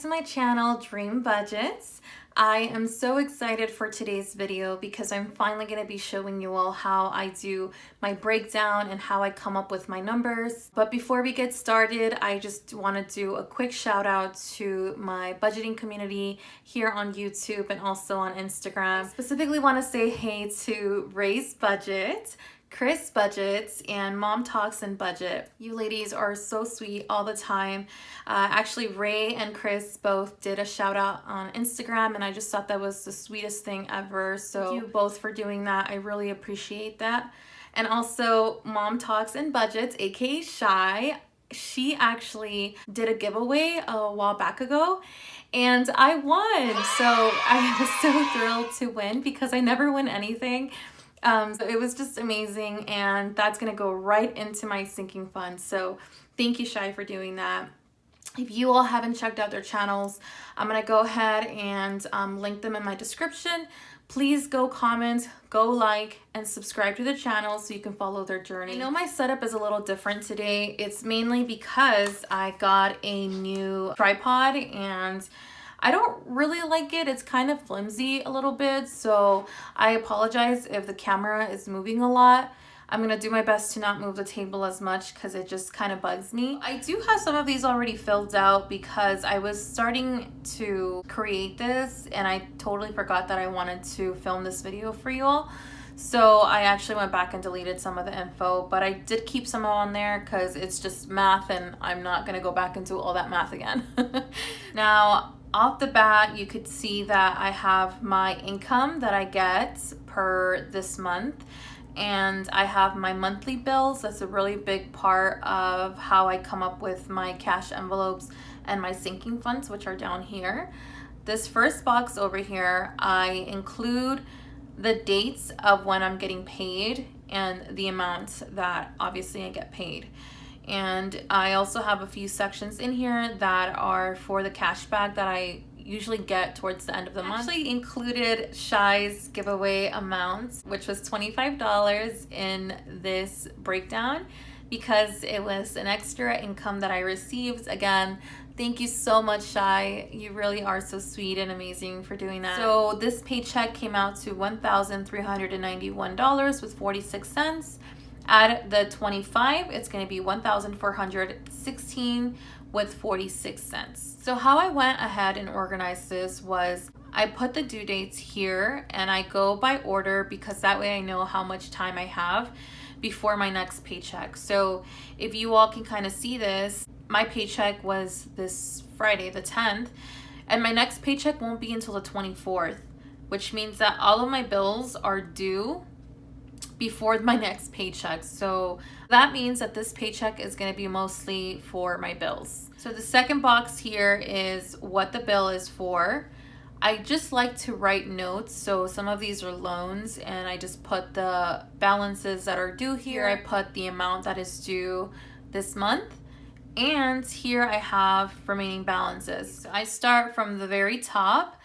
to my channel, Dream Budgets. I am so excited for today's video because I'm finally going to be showing you all how I do my breakdown and how I come up with my numbers. But before we get started, I just want to do a quick shout out to my budgeting community here on YouTube and also on Instagram. I specifically want to say hey to Kris Budgets, Kris Budgets, and Mom Talks and Budget. You ladies are so sweet all the time. Actually, Ray and Kris both did a shout out on Instagram, and I just thought that was the sweetest thing ever. So thank you both for doing that. I really appreciate that. And also Mom Talks and Budgets, aka Shy. She actually did a giveaway a while back ago and I won. So I was so thrilled to win because I never win anything. So it was just amazing, and that's gonna go right into my sinking fund. So thank you, Shy, for doing that. If you all haven't checked out their channels, I'm gonna go ahead and link them in my description. Please go comment, go like, and subscribe to the channel so you can follow their journey. I know my setup is a little different today. It's mainly because I got a new tripod and I don't really like it. It's kind of flimsy a little bit, so I apologize if the camera is moving a lot. I'm gonna do my best to not move the table as much because it just kind of bugs me. I do have some of these already filled out because I was starting to create this and I totally forgot that I wanted to film this video for you all. So I actually went back and deleted some of the info, but I did keep some on there because it's just math and I'm not gonna go back and do all that math again. Now, off the bat, you could see that I have my income that I get per this month, and I have my monthly bills. That's a really big part of how I come up with my cash envelopes and my sinking funds, which are down here. This first box over here, I include the dates of when I'm getting paid and the amount that obviously I get paid. And I also have a few sections in here that are for the cash bag that I usually get towards the end of the month. I actually included Shy's giveaway amounts, which was $25 in this breakdown because it was an extra income that I received. Again, thank you so much, Shy. You really are so sweet and amazing for doing that. So this paycheck came out to $1,391 with 46 cents. Add the 25, it's going to be $1,416 with 46 cents. So how I went ahead and organized this was I put the due dates here and I go by order because that way I know how much time I have before my next paycheck. So if you all can kind of see this, my paycheck was this Friday, the 10th, and my next paycheck won't be until the 24th, which means that all of my bills are due before my next paycheck. So that means that this paycheck is going to be mostly for my bills. So the second box here is what the bill is for. I just like to write notes. So some of these are loans and I just put the balances that are due here. I put the amount that is due this month. And here I have remaining balances. I start from the very top.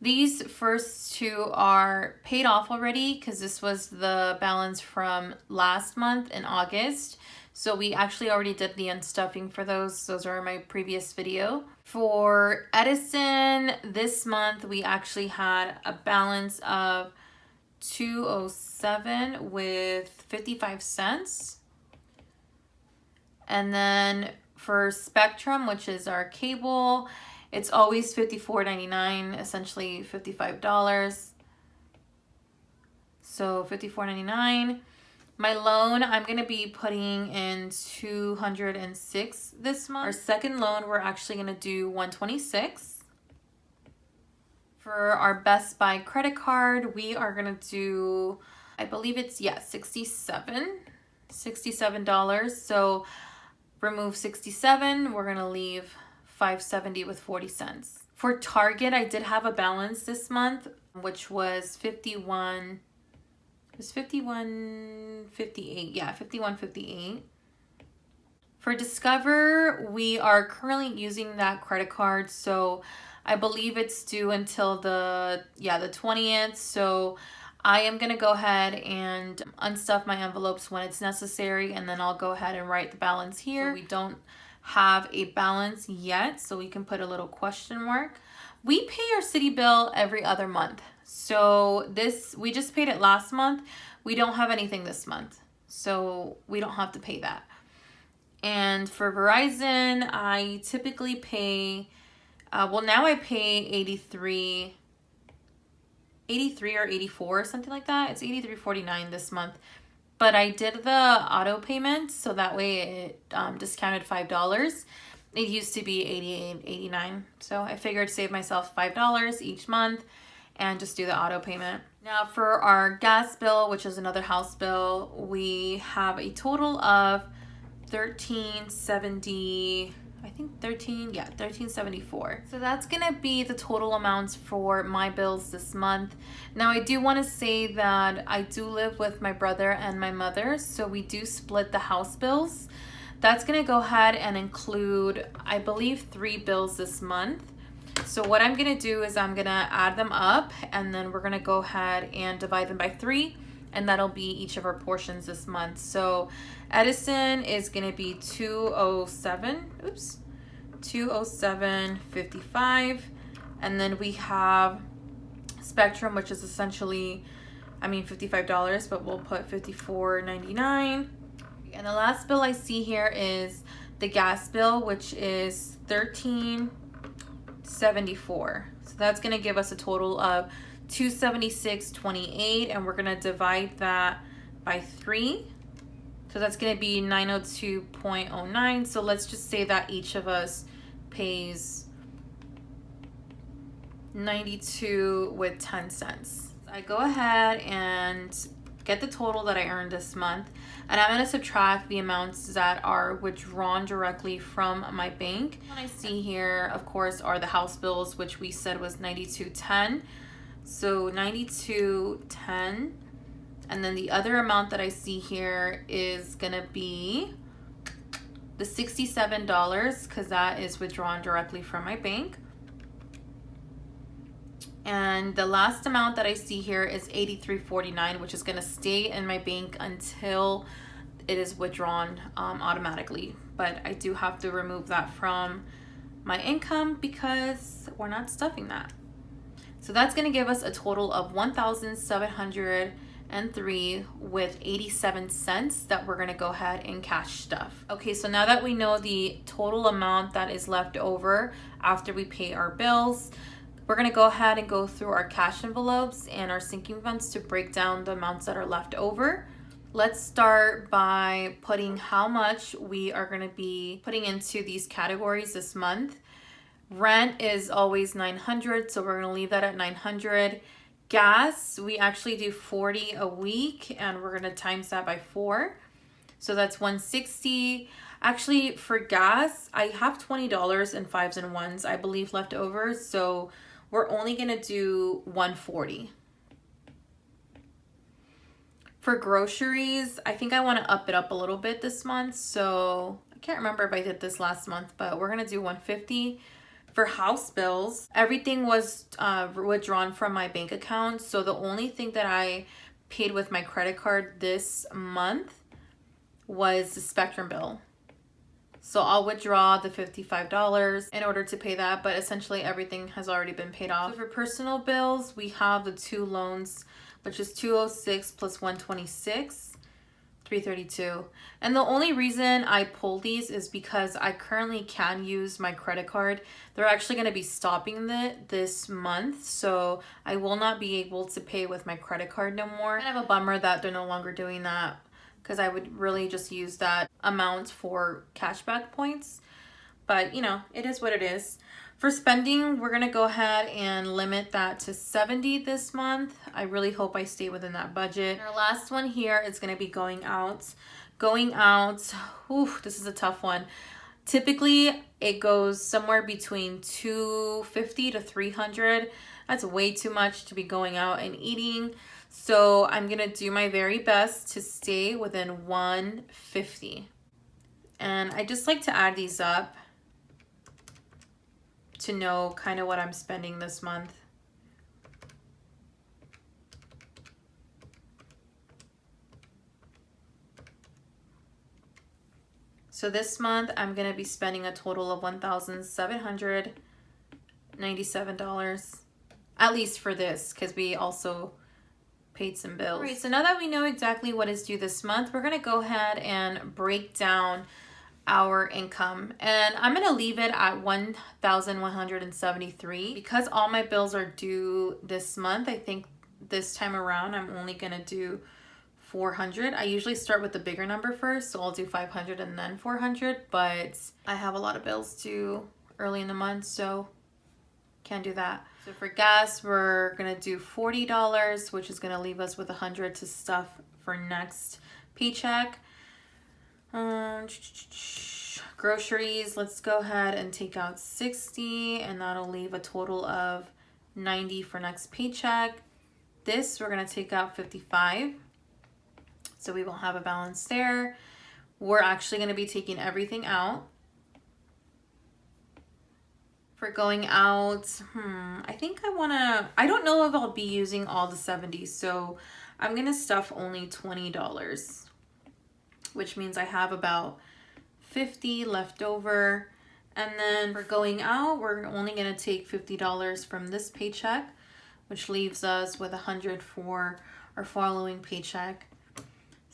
These first two are paid off already because this was the balance from last month in August. So we actually already did the unstuffing for those. Those are my previous video. For Edison, this month we actually had a balance of $207 with 55 cents. And then for Spectrum, which is our cable, it's always $54.99, essentially $55. So $54.99. My loan, I'm going to be putting in $206 this month. Our second loan, we're actually going to do $126. For our Best Buy credit card, we are going to do, I believe it's, $67. So remove 67, we're going to leave $5.70 with 40 cents. For Target, I did have a balance this month, which was $51.58. Yeah, $51.58. For Discover, we are currently using that credit card, so I believe it's due until the 20th. So I am gonna go ahead and unstuff my envelopes when it's necessary, and then I'll go ahead and write the balance here. So we don't have a balance yet, so we can put a little question mark. We pay our city bill every other month. So we just paid it last month. We don't have anything this month, so we don't have to pay that. And for Verizon, I typically pay, well, now I pay 83 or 84, something like that. It's 83.49 this month. But I did the auto payment, so that way it discounted $5. It used to be 88.89. So I figured save myself $5 each month and just do the auto payment. Now for our gas bill, which is another house bill, we have a total of $13.70. I think $13.74. So that's gonna be the total amounts for my bills this month. Now I do want to say that I do live with my brother and my mother, so we do split the house bills. That's gonna go ahead and include, I believe, 3 bills this month. So what I'm gonna do is I'm gonna add them up, and then we're gonna go ahead and divide them by 3, and that'll be each of our portions this month. So Edison is gonna be 207.55, and then we have Spectrum, which is essentially, I mean, $55, but we'll put $54.99. And the last bill I see here is the gas bill, which is $13.74. So that's gonna give us a total of $276.28, and we're gonna divide that by 3. So that's gonna be 902.09. So let's just say that each of us pays 92.10. I go ahead and get the total that I earned this month, and I'm gonna subtract the amounts that are withdrawn directly from my bank. What I see here, of course, are the house bills, which we said was $92.10. So $92.10, and then the other amount that I see here is gonna be the $67, because that is withdrawn directly from my bank. And the last amount that I see here is $83.49, which is gonna stay in my bank until it is withdrawn automatically. But I do have to remove that from my income because we're not stuffing that. So that's gonna give us a total of $1,703.87 that we're gonna go ahead and cash stuff. Okay, so now that we know the total amount that is left over after we pay our bills, we're gonna go ahead and go through our cash envelopes and our sinking funds to break down the amounts that are left over. Let's start by putting how much we are gonna be putting into these categories this month. Rent is always $900, so we're gonna leave that at $900. Gas, we actually do $40 a week, and we're gonna times that by 4. So that's $160. Actually, for gas, I have $20 in 5s and 1s, I believe, left over. So we're only gonna do $140. For groceries, I think I wanna up it up a little bit this month. So I can't remember if I did this last month, but we're gonna do $150. For house bills, everything was withdrawn from my bank account. So the only thing that I paid with my credit card this month was the Spectrum bill. So I'll withdraw the $55 in order to pay that, but essentially everything has already been paid off. So for personal bills, we have the 2 loans, which is $206 plus $126. $332. And the only reason I pulled these is because I currently can use my credit card. They're actually going to be stopping it this month, so I will not be able to pay with my credit card no more. Kind of a bummer that they're no longer doing that, because I would really just use that amount for cashback points. But you know, it is what it is. For spending, we're gonna go ahead and limit that to $70 this month. I really hope I stay within that budget. And our last one here is gonna be going out. Going out, ooh, this is a tough one. Typically, it goes somewhere between $250 to $300. That's way too much to be going out and eating. So I'm gonna do my very best to stay within $150. And I just like to add these up to know kind of what I'm spending this month. So this month I'm gonna be spending a total of $1,797, at least for this, because we also paid some bills. All right, so now that we know exactly what is due this month, we're gonna go ahead and break down our income, and I'm gonna leave it at 1,173 because all my bills are due this month. I think this time around I'm only gonna do 400. I usually start with the bigger number first, so I'll do 500 and then 400, but I have a lot of bills due early in the month, so can't do that. So for gas, we're gonna do $40, which is gonna leave us with 100 to stuff for next paycheck. Groceries, let's go ahead and take out 60, and that'll leave a total of 90 for next paycheck. This, we're gonna take out 55. So we won't have a balance there. We're actually going to be taking everything out. For going out, I think I don't know if I'll be using all the 70, so I'm going to stuff only $20, which means I have about 50 left over. And then for going out, we're only going to take $50 from this paycheck, which leaves us with 100 for our following paycheck.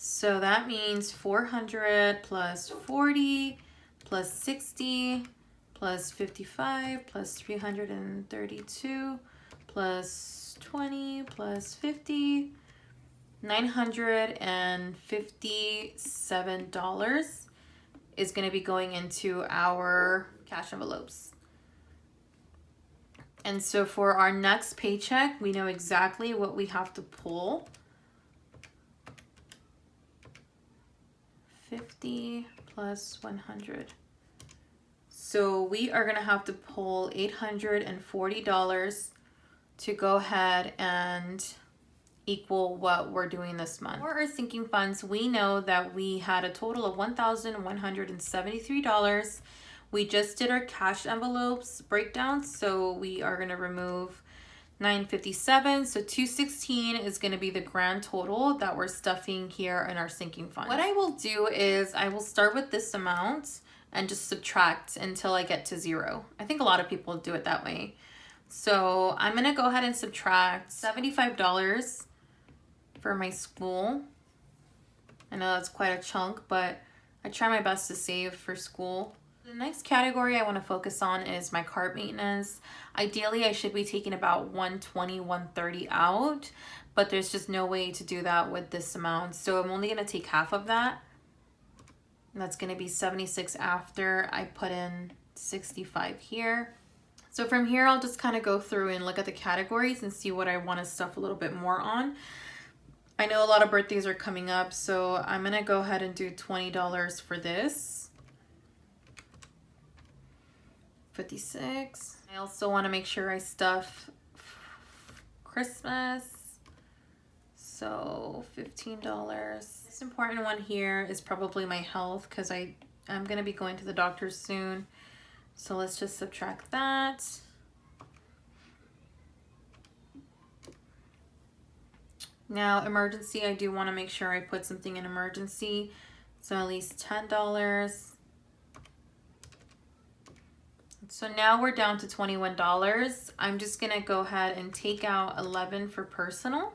So that means 400 plus 40 plus 60 plus 55 plus 332 plus 20 plus 50, $957 is going to be going into our cash envelopes. And so for our next paycheck, we know exactly what we have to pull. 50 plus 100. So we are gonna have to pull $840 to go ahead and equal what we're doing this month. For our sinking funds, we know that we had a total of $1,173. We just did our cash envelopes breakdown, so we are gonna remove $957, so $216 is going to be the grand total that we're stuffing here in our sinking fund. What I will do is I will start with this amount and just subtract until I get to 0. I think a lot of people do it that way. So I'm going to go ahead and subtract $75 for my school. I know that's quite a chunk, but I try my best to save for school. The next category I want to focus on is my cart maintenance. Ideally, I should be taking about 120, 130 out, but there's just no way to do that with this amount. So I'm only going to take half of that. And that's going to be 76 after I put in 65 here. So from here, I'll just kind of go through and look at the categories and see what I want to stuff a little bit more on. I know a lot of birthdays are coming up, so I'm going to go ahead and do $20 for this. 56. I also want to make sure I stuff Christmas, so $15. This important one here is probably my health, because I'm going to be going to the doctor soon, so let's just subtract that. Now emergency, I do want to make sure I put something in emergency, so at least $10. So now we're down to $21. I'm just gonna go ahead and take out 11 for personal.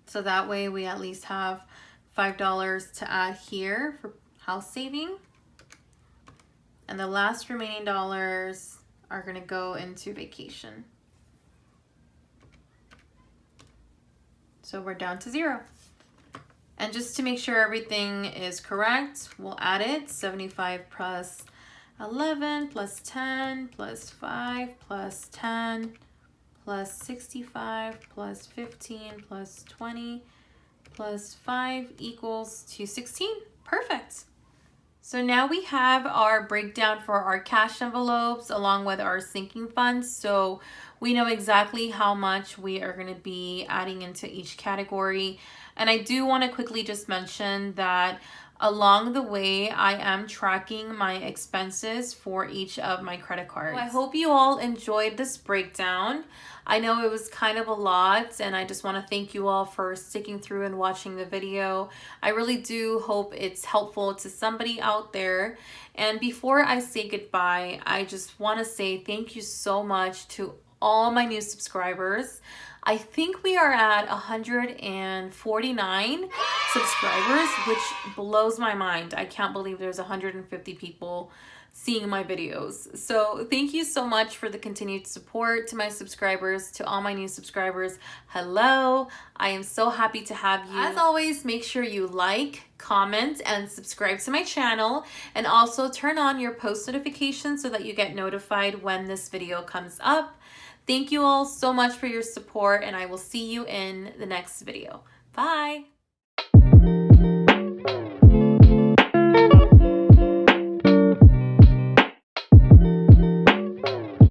So that way we at least have $5 to add here for house saving. And the last remaining dollars are gonna go into vacation. So we're down to 0. And just to make sure everything is correct, we'll add it. 75 plus 11 plus 10 plus 5 plus 10 plus 65 plus 15 plus 20 plus 5 equals 216. Perfect. So now we have our breakdown for our cash envelopes along with our sinking funds. So we know exactly how much we are going to be adding into each category. And I do want to quickly just mention that Along the way, I am tracking my expenses for each of my credit cards. So I hope you all enjoyed this breakdown. I know it was kind of a lot, and I just want to thank you all for sticking through and watching the video. I really do hope it's helpful to somebody out there. And before I say goodbye, I just want to say thank you so much to all my new subscribers. I think we are at 149 subscribers, which blows my mind. I can't believe there's 150 people seeing my videos. So thank you so much for the continued support to my subscribers, to all my new subscribers. Hello, I am so happy to have you. As always, make sure you like, comment, and subscribe to my channel, and also turn on your post notifications so that you get notified when this video comes up. Thank you all so much for your support, and I will see you in the next video. Bye!